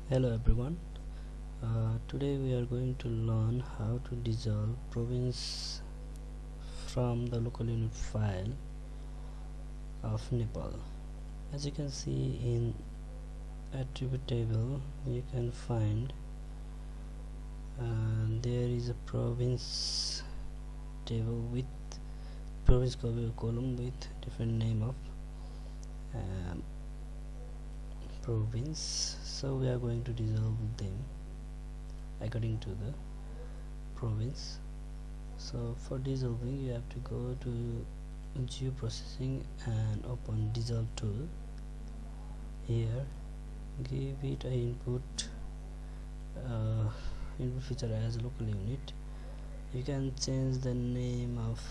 Hello everyone. Today we are going to learn how to dissolve province from the local unit file of Nepal. As you can see in attribute table, you can find there is a province table with province column with different name of province. So we are going to dissolve them according to the province. So for dissolving, you have to go to Geoprocessing and open dissolve tool. Here give it a input feature as local unit. You can change the name of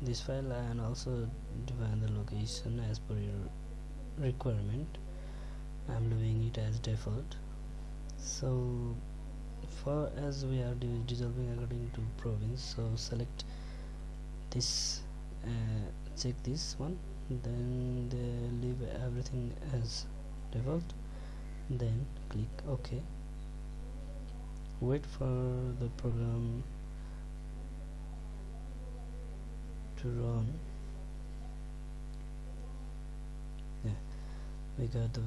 this file and also define the location as per your requirement. I'm leaving it as default. So for as we are dissolving according to province, so select this, check this one, then leave everything as default, then click OK. Wait for the program to run. We got the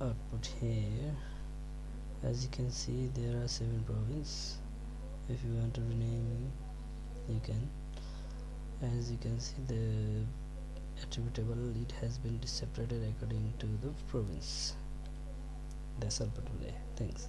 output here. As you can see, there are 7 provinces. If you want to rename, you can. As you can see, the attributable, it has been separated according to the province. That's all for today. Thanks.